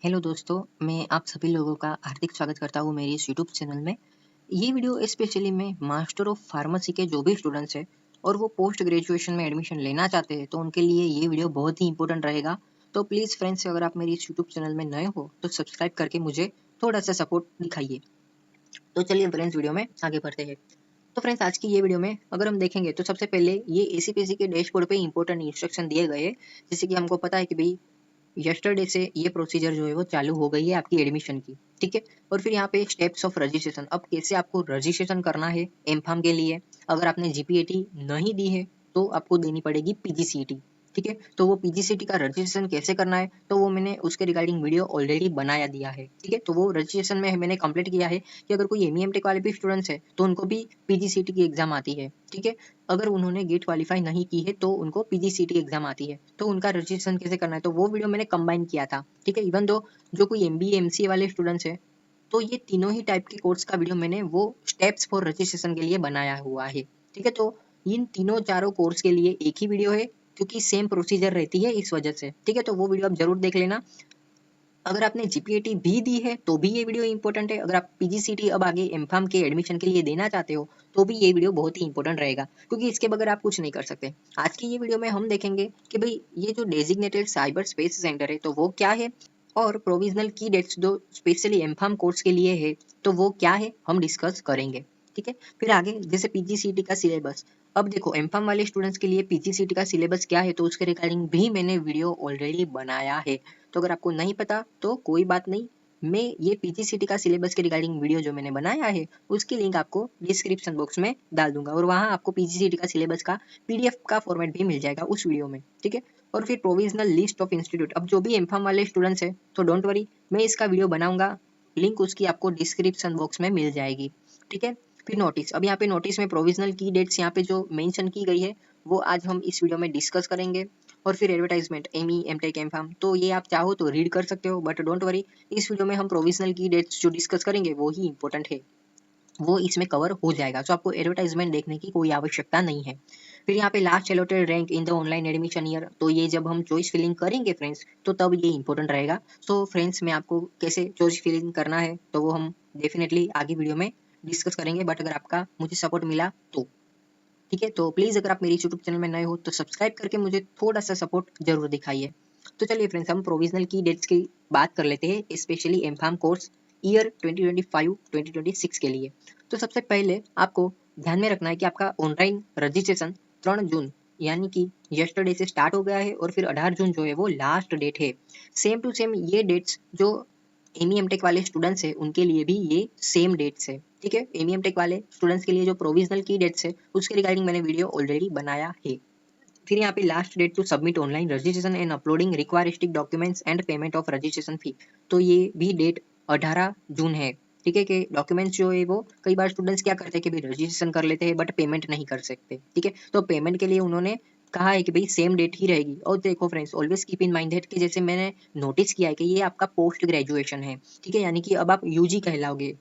Hello दोस्तों, मैं आप सभी लोगों का हार्दिक स्वागत करता हूँ मेरी इस यूट्यूब चैनल में। ये वीडियो स्पेशली में मास्टर ऑफ फार्मेसी के जो भी स्टूडेंट्स हैं और वो पोस्ट ग्रेजुएशन में एडमिशन लेना चाहते हैं तो उनके लिए ये वीडियो बहुत ही इंपॉर्टेंट रहेगा। तो प्लीज़ फ्रेंड्स, अगर आप मेरी इस यूट्यूब चैनल में नए हो तो सब्सक्राइब करके मुझे थोड़ा सा सपोर्ट दिखाइए। तो चलिए फ्रेंड्स, वीडियो में आगे बढ़ते हैं। तो फ्रेंड्स, आज की ये वीडियो में अगर हम देखेंगे तो सबसे पहले ये एसीपीसी के डैशबोर्ड पे इंपॉर्टेंट इंस्ट्रक्शन दिए गए हैं। जैसे कि हमको पता है कि भाई यस्टरडे से ये प्रोसीजर जो है वो चालू हो गई है आपकी एडमिशन की। ठीक है। और फिर यहाँ पे स्टेप्स ऑफ रजिस्ट्रेशन, अब कैसे आपको रजिस्ट्रेशन करना है एमफार्म के लिए। अगर आपने जीपीएटी नहीं दी है तो आपको देनी पड़ेगी पीजीसीईटी। ठीक है। तो वो पीजीसीईटी का रजिस्ट्रेशन कैसे करना है तो वो मैंने उसके रिगार्डिंग वीडियो ऑलरेडी बनाया दिया है। ठीक है। तो वो रजिस्ट्रेशन में मैंने कंप्लीट किया है कि अगर कोई एमईएम टेक वाले भी स्टूडेंट्स है तो उनको भी पीजीसीईटी की एग्जाम आती है। ठीक है। अगर उन्होंने गेट क्वालिफाई नहीं की है तो उनको पीजीसीटी एग्जाम आती है, तो उनका रजिस्ट्रेशन कैसे करना है तो वो वीडियो मैंने कंबाइन किया था। ठीक है। इवन दो जो कोई एमबीए एमसीए वाले स्टूडेंट्स है तो ये तीनों ही टाइप के कोर्स का वीडियो मैंने वो स्टेप्स फॉर रजिस्ट्रेशन के लिए बनाया हुआ है। ठीक है। तो इन तीनों चारों कोर्स के लिए एक ही वीडियो है क्योंकि सेम प्रोसीजर रहती है इस वजह से। ठीक है। तो वो वीडियो आप जरूर देख लेना। अगर आपने जीपीएटी भी दी है तो भी ये वीडियो इंपॉर्टेंट है। अगर आप पीजीसीटी अब आगे एमफार्म के एडमिशन के लिए देना चाहते हो तो भी ये वीडियो बहुत ही इंपॉर्टेंट रहेगा, क्योंकि इसके बगैर आप कुछ नहीं कर सकते। आज की ये वीडियो में हम देखेंगे कि भाई ये जो डेजिग्नेटेड साइबर स्पेस सेंटर है तो वो क्या है, और प्रोविजनल की डेट्स जो स्पेशली एमफार्म कोर्स के लिए है तो वो क्या है हम डिस्कस करेंगे। ठीक है। फिर आगे जैसे पीजीसीटी का सिलेबस, अब देखो एमफार्म वाले स्टूडेंट्स के लिए पीजीसीटी का सिलेबस क्या है तो उसके रिगार्डिंग भी मैंने वीडियो ऑलरेडी बनाया है। तो अगर आपको नहीं पता तो कोई बात नहीं, मैं ये पीजीसीटी का सिलेबस के रिगार्डिंग वीडियो जो मैंने बनाया है उसकी लिंक आपको डिस्क्रिप्शन बॉक्स में डाल दूंगा और वहां आपको पीजीसीटी का सिलेबस का पीडीएफ का फॉर्मेट भी मिल जाएगा उस वीडियो में। ठीक है। और फिर प्रोविजनल लिस्ट ऑफ इंस्टीट्यूट, अब जो भी एमफार्म वाले स्टूडेंट्स है तो डोंट वरी, मैं इसका वीडियो बनाऊंगा, लिंक उसकी आपको डिस्क्रिप्शन बॉक्स में मिल जाएगी। ठीक है। फिर नोटिस, अब यहाँ पे नोटिस में प्रोविजनल की डेट्स यहाँ पे जो मेंशन की गई है वो आज हम इस वीडियो में डिस्कस करेंगे। और फिर एडवर्टाइजमेंट एमई एमटेक एमफार्म, तो ये आप चाहो तो रीड कर सकते हो बट डोंट वरी, इस वीडियो में हम प्रोविजनल की डेट्स जो डिस्कस करेंगे वो ही इंपॉर्टेंट है, वो इसमें कवर हो जाएगा। तो आपको एडवर्टाइजमेंट देखने की कोई आवश्यकता नहीं है। फिर यहाँ पे last allotted rank in the online admission year, तो ये जब हम चॉइस फिलिंग करेंगे फ्रेंड्स तो तब ये इंपॉर्टेंट रहेगा। सो फ्रेंड्स, मैं आपको कैसे चॉइस फिलिंग करना है तो वो हम डेफिनेटली आगे वीडियो में डिस्कस करेंगे, बट अगर आपका मुझे सपोर्ट मिला तो। ठीक है। तो प्लीज अगर आप मेरी यूट्यूब चैनल में नए हो तो सब्सक्राइब करके मुझे थोड़ा सा सपोर्ट जरूर दिखाइए। तो चलिए फ्रेंड्स, हम प्रोविजनल की डेट्स की बात कर लेते हैं, स्पेशली एमफार्म कोर्स ईयर 2025-2026 के लिए। तो सबसे पहले आपको ध्यान में रखना है कि आपका ऑनलाइन रजिस्ट्रेशन 3 जून यानी कि यस्टरडे से स्टार्ट हो गया है और फिर 18 जून जो है वो लास्ट डेट है। सेम टू सेम ये डेट्स जो एमईएम टेक वाले स्टूडेंट्स है उनके लिए भी ये सेम डेट्स है। ठीक है। एमईएम टेक वाले स्टूडेंट्स के लिए जो प्रोविजनल की डेट्स है उसके रिगार्डिंग मैंने वीडियो ऑलरेडी बनाया है। फिर यहाँ पे last date to submit online registration and uploading requisite documents and payment of registration fee, तो ये भी डेट 18 जून है। ठीक है। कि डॉक्यूमेंट्स जो है वो कई बार स्टूडेंट्स क्या करते हैं कि भाई रजिस्ट्रेशन कर लेते हैं बट पेमेंट नहीं कर सकते। ठीक है। तो पेमेंट के लिए उन्होंने कहा है कि भाई सेम डेट ही रहेगी। और देखो friends, always keep in mind that कि जैसे मैंने नोटिस किया है कि ये आपका पोस्ट ग्रेजुएशन है। ठीक है। यानी कि अब आप यूजी कहलाओगे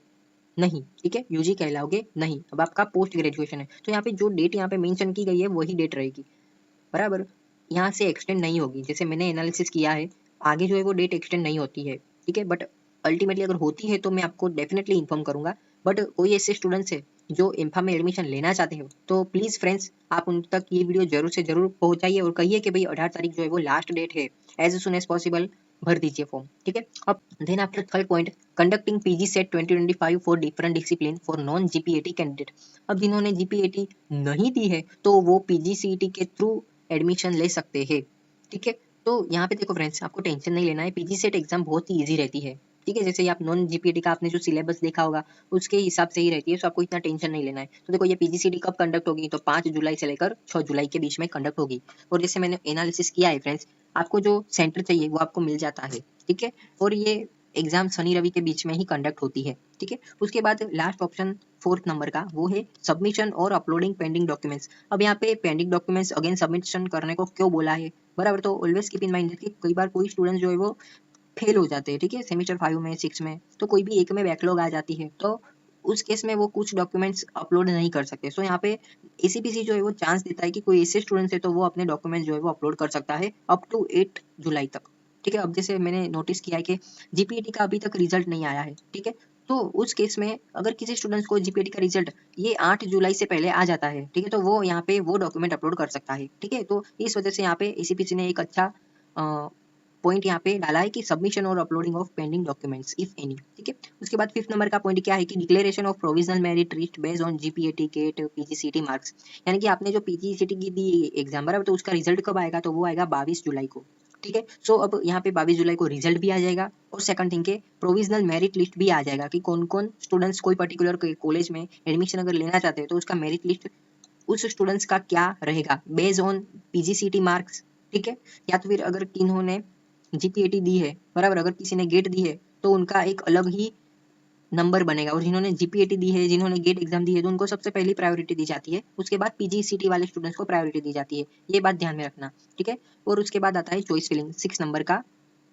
नहीं। ठीक है। यूजी कहलाओगे नहीं, अब आपका पोस्ट ग्रेजुएशन है। तो यहाँ पे जो डेट यहाँ पे मेंशन की गई है वही डेट रहेगी, बराबर। यहाँ से एक्सटेंड नहीं होगी। जैसे मैंने एनालिसिस किया है, आगे जो है वो डेट एक्सटेंड नहीं होती है। ठीक है। बट अल्टीमेटली अगर होती है तो मैं आपको डेफिनेटली इन्फॉर्म करूंगा। बट कोई ऐसे स्टूडेंट्स है जो इन्फा में एडमिशन लेना चाहते हो तो प्लीज फ्रेंड्स, आप उन तक ये वीडियो जरूर से जरूर पहुंचाइए और कहिए कि भाई 18 तारीख जो है वो लास्ट डेट है, एज सुन एज पॉसिबल भर दीजिए फॉर्म। ठीक है। अब then after third point, conducting PG CET 2025 for different discipline for non GPAT candidate. अब जिन्होंने जीपीएटी नहीं दी है तो वो पीजीसीईटी के थ्रू एडमिशन ले सकते हैं। ठीक है। तो यहाँ पे देखो फ्रेंड्स, आपको टेंशन नहीं लेना है, पीजी सेट एग्जाम बहुत ही इजी रहती है। ठीक है। जैसे आप नॉन जीपीएटी का आपने जो सिलेबस देखा होगा उसके हिसाब से ही रहती है, तो आपको इतना टेंशन नहीं लेना है। तो देखो ये पीजीसीटी कब कंडक्ट होगी तो 5 जुलाई से लेकर 6 जुलाई के बीच में कंडक्ट होगी। और जैसे मैंने एनालिसिस किया है फ्रेंड्स, आपको जो सेंटर चाहिए वो आपको मिल जाता है। ठीक है। और ये एग्जाम शनि रवि के बीच में ही कंडक्ट होती है। ठीक है। उसके बाद लास्ट ऑप्शन 4 नंबर का वो है सबमिशन और अपलोडिंग पेंडिंग डॉक्यूमेंट्स। अब यहाँ पे पेंडिंग डॉक्यूमेंट्स अगेन सबमिशन करने को क्यों बोला है, बराबर। तो ऑलवेज कीप इन माइंड कि कई बार कोई स्टूडेंट जो है वो फेल हो जाते हैं। ठीक है। सेमेस्टर 5 में 6 में तो कोई भी एक में बैकलॉग आ जाती है, तो उस केस में वो कुछ डॉक्यूमेंट्स अपलोड नहीं कर सकते। सो यहाँ पे एसीपीसी जो है वो चांस देता है कि कोई ऐसे स्टूडेंट है तो वो अपने डॉक्यूमेंट जो है वो अपलोड कर सकता है अप टू 8 जुलाई तक। ठीक है। अब जैसे मैंने नोटिस किया है कि जीपीईटी का अभी तक रिजल्ट नहीं आया है, ठीक है। तो उस केस में अगर किसी स्टूडेंट्स को जीपीईटी का रिजल्ट ये 8 जुलाई से पहले आ जाता है, ठीक है, तो वो यहाँ पे वो डॉक्यूमेंट अपलोड कर सकता है, ठीक है। तो इस वजह से यहाँ पे एसीपीसी ने एक अच्छा पॉइंट यहाँ पे डाला है कि सबमिशन और uploading of pending documents if any, ठीक है। उसके बाद 5th नंबर का पॉइंट क्या है कि declaration of provisional merit list based on GPAT GATE PGCET marks, यानी कि आपने जो पीजीसीटी की दी एग्जाम बराबर, तो उसका रिजल्ट कब आएगा, तो वो आएगा 22 जुलाई को, ठीक है। सो अब यहाँ पे 22 जुलाई को रिजल्ट भी आ जाएगा और सेकंड थिंग के प्रोविजनल मेरिट लिस्ट भी आ जाएगा कि कौन कौन स्टूडेंट्स कोई पर्टिकुलर कॉलेज में एडमिशन अगर लेना चाहते हैं तो उसका मेरिट लिस्ट उस स्टूडेंट्स का क्या रहेगा बेस्ड ऑन पीजीसीटी मार्क्स, ठीक है। या तो फिर अगर किन्होंने जीपीएटी दी है बराबर, अगर किसी ने गेट दी है तो उनका एक अलग ही नंबर बनेगा, और जिन्होंने जीपीएटी दी है, जिन्होंने गेट एग्जाम दी है, तो उनको सबसे पहली प्रायोरिटी दी जाती है, उसके बाद पीजीसीटी वाले स्टूडेंट्स को प्रायोरिटी दी जाती है, ये बात ध्यान में रखना, ठीक है। और उसके बाद आता है चॉइस फिलिंग 6 नंबर का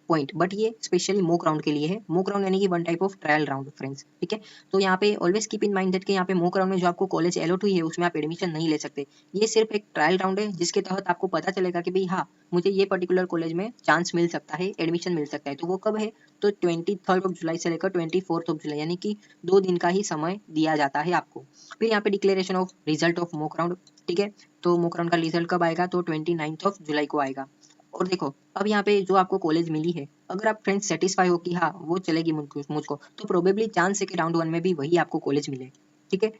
पॉइंट, बट ये स्पेशली मॉक राउंड के लिए है। मॉक राउंड यानी कि one type of trial round friends, ठीक है। तो यहाँ पे always keep in mind that कि यहाँ पे मॉक राउंड में जो आपको कॉलेज अलॉट हुई है उसमें आप एडमिशन नहीं ले सकते। ये सिर्फ एक ट्रायल राउंड है जिसके तहत आपको पता चलेगा कि भाई हाँ, मुझे ये पर्टिकुलर कॉलेज में चांस मिल सकता है, एडमिशन मिल सकता है। तो वो कब है, तो 23 जुलाई से लेकर 24 जुलाई, यानी कि 2 दिन का ही समय दिया जाता है आपको। फिर यहाँ पे declaration of result of mock round, ठीक है। तो मॉक राउंड का रिजल्ट कब आएगा, तो 29 जुलाई को आएगा। और देखो अब यहाँ पे जो आपको कॉलेज मिली है, अगर आप फ्रेंड्स सेटिस्फाई हो कि हाँ वो चलेगी मुझको, तो प्रोबेबली चांस है कि राउंड 1 में भी वही आपको कॉलेज मिले, ठीक है।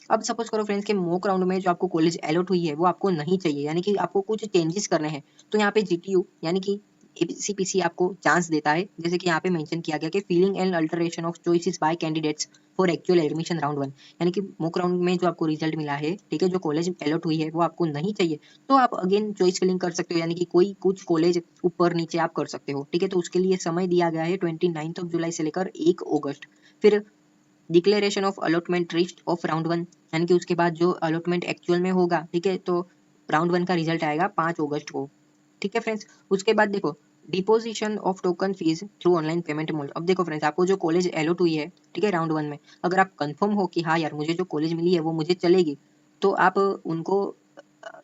अब सपोज करो फ्रेंड्स के मॉक राउंड में जो आपको कॉलेज अलॉट हुई है वो आपको नहीं चाहिए, यानी कि आपको कुछ चेंजेस करने हैं, तो यहाँ पे जीटीयू यानी कि एसीपीसी आपको चांस देता है, जैसे कि यहाँ पे मेंशन किया गया कि feeling and alteration of choices bye candidates for actual admission round 1, यानी कि मॉक राउंड में जो आपको रिजल्ट मिला है, ठीक है, जो कॉलेज अलॉट हुई है वो आपको नहीं चाहिए, तो आप अगेन चॉइस फिलिंग कर सकते हो, यानी कि कोई कुछ कॉलेज ऊपर नीचे आप कर सकते हो, ठीक है। तो उसके लिए समय दिया गया है 29 जुलाई से लेकर 1 अगस्त। फिर declaration of allotment list of round 1, यानी कि उसके बाद जो अलॉटमेंट एक्चुअल में होगा, ठीक है, तो राउंड 1 का रिजल्ट आएगा 5 अगस्त को, ठीक है फ्रेंड्स। उसके बाद देखो deposition of token fees through online payment mode. अब देखो फ्रेंड्स, आपको जो कॉलेज अलॉट हुई है, ठीक है, राउंड 1 में, अगर आप कंफर्म हो कि हाँ यार मुझे जो कॉलेज मिली है वो मुझे चलेगी, तो आप उनको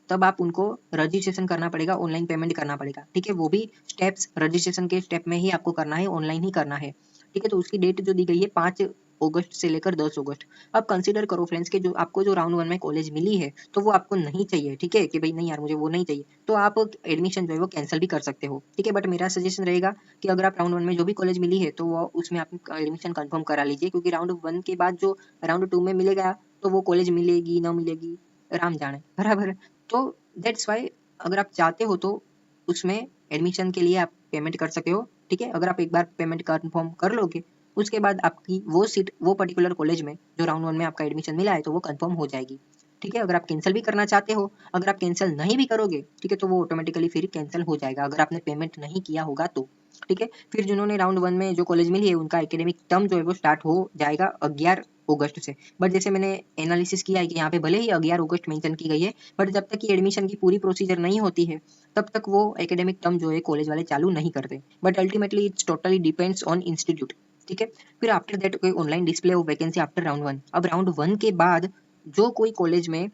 तब आप उनको रजिस्ट्रेशन करना पड़ेगा, ऑनलाइन पेमेंट करना पड़ेगा, ठीक है। वो भी स्टेप्स रजिस्ट्रेशन के स्टेप में ही आपको करना है, ऑनलाइन ही करना है, ठीक है। तो उसकी डेट जो दी गई है 5 अगस्त से लेकर 10 अगस्त। अब कंसीडर करो फ्रेंड्स के जो आपको जो राउंड 1 में कॉलेज मिली है तो वो आपको नहीं चाहिए, ठीक है, कि भाई नहीं यार मुझे वो नहीं चाहिए, तो आप एडमिशन जो है वो कैंसिल भी कर सकते हो, ठीक है। बट मेरा सजेशन रहेगा कि अगर आप राउंड 1 में जो भी कॉलेज मिली है तो वो उसमें आप एडमिशन कंफर्म करा लीजिए, क्योंकि राउंड 1 के बाद जो राउंड 2 में मिलेगा तो वो कॉलेज मिलेगी ना मिलेगी राम जाने, बराबर। तो दैट्स वाई अगर आप चाहते हो तो उसमें एडमिशन के लिए आप पेमेंट कर सकते हो, ठीक है। अगर आप एक बार पेमेंट कंफर्म कर लोगे, उसके बाद आपकी वो सीट वो पर्टिकुलर कॉलेज में जो राउंड 1 में आपका एडमिशन मिला है तो वो कंफर्म हो जाएगी, ठीक है। अगर आप कैंसिल भी करना चाहते हो, अगर आप कैंसिल नहीं भी करोगे, ठीक है, तो वो ऑटोमेटिकली फिर कैंसिल हो जाएगा अगर आपने पेमेंट नहीं किया होगा तो, ठीक है। फिर जिन्होंने राउंड 1 में जो कॉलेज मिली है उनका एकेडमिक टर्म जो है वो स्टार्ट हो जाएगा 11 अगस्त से। बट जैसे मैंने एनालिसिस किया है कि यहाँ पे भले ही 11 अगस्त मेंशन की गई है, बट जब तक कि एडमिशन की पूरी प्रोसीजर नहीं होती है तब तक वो एकेडमिक टर्म जो है कॉलेज वाले चालू नहीं करते। But ultimately it's totally depends on institute, ठीक है। फिर आफ्टर दैट कोई online display of vacancy after round 1। अब राउंड 1 के बाद जो कोई कॉलेज में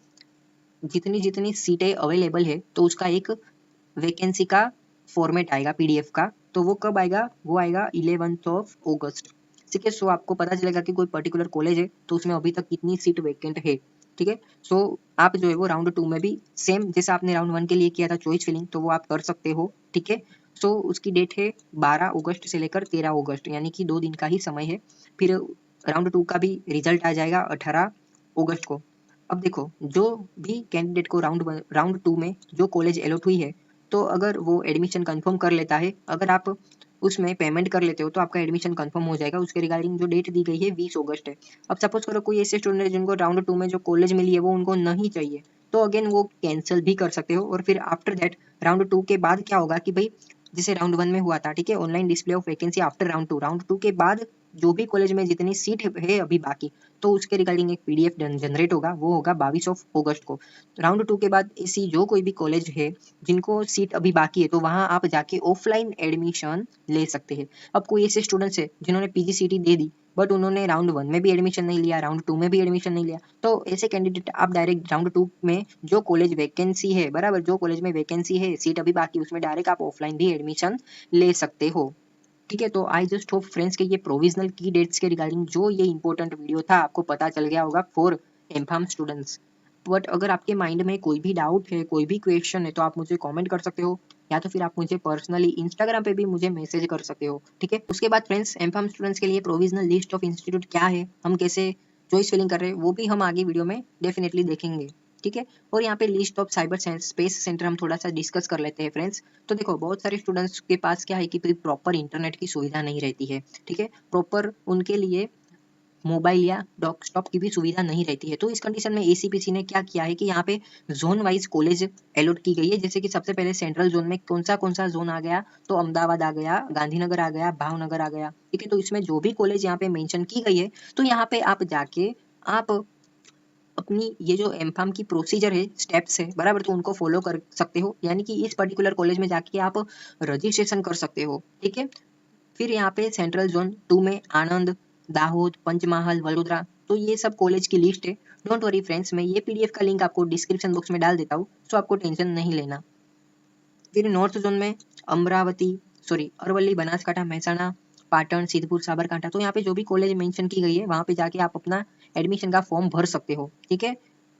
जितनी जितनी सीटें अवेलेबल है तो उसका एक वैकेंसी का फॉर्मेट आएगा पीडीएफ का, तो वो कब आएगा, वो आएगा 11 अगस्त, ठीक है। सो आपको पता चलेगा कि कोई पर्टिकुलर कॉलेज है तो उसमें अभी तक कितनी सीट वैकेंट है, ठीक है। सो आप जो है वो राउंड 2 में भी सेम जैसा आपने राउंड 1 के लिए किया था चॉइस फिलिंग, तो वो आप कर सकते हो, ठीक है। सो उसकी डेट है 12 अगस्त से लेकर 13 अगस्त, यानी कि 2 दिन का ही समय है। फिर राउंड 2 का भी रिजल्ट आ जाएगा 18 अगस्त को। अब देखो जो भी कैंडिडेट को राउंड 2 में जो कॉलेज अलॉट हुई है, तो अगर वो एडमिशन कंफर्म कर लेता है, अगर आप उसमें पेमेंट कर लेते हो तो आपका एडमिशन कंफर्म हो जाएगा। उसके रिगार्डिंग जो डेट दी गई है 20 अगस्त है। अब सपोज करो कोई ऐसे स्टूडेंट है जिनको राउंड 2 में जो कॉलेज मिली है वो उनको नहीं चाहिए, तो अगेन वो कैंसिल भी कर सकते हो। और फिर आफ्टर दैट राउंड 2 के बाद क्या होगा कि भाई जैसे राउंड 1 में हुआ था, ठीक है, online display of vacancy after round 2, round 2 के बाद जो भी कॉलेज में जितनी सीट है अभी बाकी, तो उसके रिगार्डिंग एक पीडीएफ जनरेट होगा, वो होगा 22 अगस्त को। राउंड 2 के बाद ऐसी जो कोई भी कॉलेज है जिनको सीट अभी बाकी है, तो वहां आप जाके ऑफलाइन एडमिशन ले सकते हैं। अब कोई ऐसे स्टूडेंट्स है जिन्होंने पीजीसीटी दे दी बट उन्होंने राउंड 1 में भी एडमिशन नहीं लिया, राउंड 2 में भी एडमिशन नहीं लिया, तो ऐसे कैंडिडेट आप डायरेक्ट राउंड 2 में जो कॉलेज वैकेंसी है, बराबर, जो कॉलेज में वैकेंसी है, सीट अभी बाकी, उसमें डायरेक्ट आप ऑफलाइन भी एडमिशन ले सकते हो। ठीक है, तो आई जस्ट होप फ्रेंड्स के ये प्रोविजनल की डेट्स के रिगार्डिंग जो ये इंपॉर्टेंट वीडियो था आपको पता चल गया होगा फॉर एमफार्म स्टूडेंट्स। बट अगर आपके माइंड में कोई भी डाउट है, कोई भी क्वेश्चन है, तो आप मुझे कमेंट कर सकते हो, या तो फिर आप मुझे पर्सनली इंस्टाग्राम पे भी मुझे मैसेज कर सकते हो। ठीक है, उसके बाद फ्रेंड्स एमफार्म स्टूडेंट्स के लिए प्रोविजनल लिस्ट ऑफ इंस्टीट्यूट क्या है, हम कैसे चॉइस फिलिंग कर रहे हैं, वो भी हम आगे वीडियो में डेफिनेटली देखेंगे। ठीक है, और यहाँ पे list of cyber space centre हम थोड़ा सा डिस्कस कर लेते हैं फ्रेंड्स। तो देखो, बहुत सारे स्टूडेंट्स के पास क्या है कि प्रॉपर इंटरनेट की सुविधा नहीं रहती है। ठीक है, प्रॉपर उनके लिए मोबाइल या डेस्कटॉप की भी सुविधा नहीं रहती है। तो इस कंडीशन में एसीपीसी ने क्या किया है कि यहाँ पे जोन वाइज कॉलेज अलॉट की गई है। जैसे कि सबसे पहले सेंट्रल जोन में कौन सा जोन आ गया, तो अहमदाबाद आ गया, गांधीनगर आ गया, भावनगर आ गया। ठीक है, तो इसमें जो भी कॉलेज यहाँ पे मेंशन की गई है, तो यहाँ पे आप जाके आप अपनी ये जो एमफार्म की प्रोसीजर है, स्टेप्स है, बराबर, तो उनको फॉलो कर सकते हो। यानी कि इस पर्टिकुलर कॉलेज में जाके आप रजिस्ट्रेशन कर सकते हो। ठीक है, फिर यहाँ पे सेंट्रल जोन 2 में आनंद, दाहोद, पंचमहाल, वडोदरा, तो ये सब कॉलेज की लिस्ट है। डोंट वरी फ्रेंड्स, मैं ये पीडीएफ का लिंक आपको डिस्क्रिप्शन बॉक्स में डाल देता हूँ, सो आपको टेंशन नहीं लेना। फिर नॉर्थ जोन में अमरावती, सॉरी, अरवली, बनासकांठा, महसाणा, पाटन, सिद्धपुर, साबरकांठा, तो यहाँ पे जो भी कॉलेज मेंशन की गई है वहां पे जाके आप अपना एडमिशन का फॉर्म भर सकते हो। ठीक है,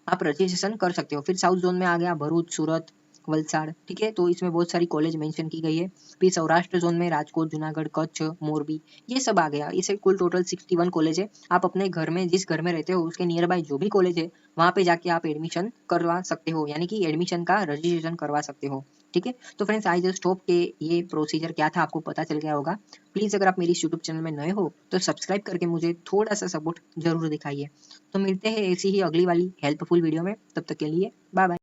आप रजिस्ट्रेशन कर सकते हो। फिर साउथ जोन में आ गया भरूच, सूरत, वलसाड़। ठीक है, तो इसमें बहुत सारी कॉलेज मेंशन की गई है। फिर सौराष्ट्र जोन में राजकोट, जूनागढ़, कच्छ, मोरबी, ये सब आ गया। इसे कुल टोटल 61 कॉलेज है। आप अपने घर में, जिस घर में रहते हो उसके नियर बाय जो भी कॉलेज है, वहां पे जाके आप एडमिशन करवा सकते हो, यानी कि एडमिशन का रजिस्ट्रेशन करवा सकते हो। ठीक है, तो फ्रेंड्स आई जस्ट होप के ये प्रोसीजर क्या था आपको पता चल गया होगा। प्लीज अगर आप मेरी यूट्यूब चैनल में नए हो तो सब्सक्राइब करके मुझे थोड़ा सा सपोर्ट जरूर दिखाइए। तो मिलते हैं ऐसी ही अगली वाली हेल्पफुल वीडियो में, तब तक के लिए बाय बाय।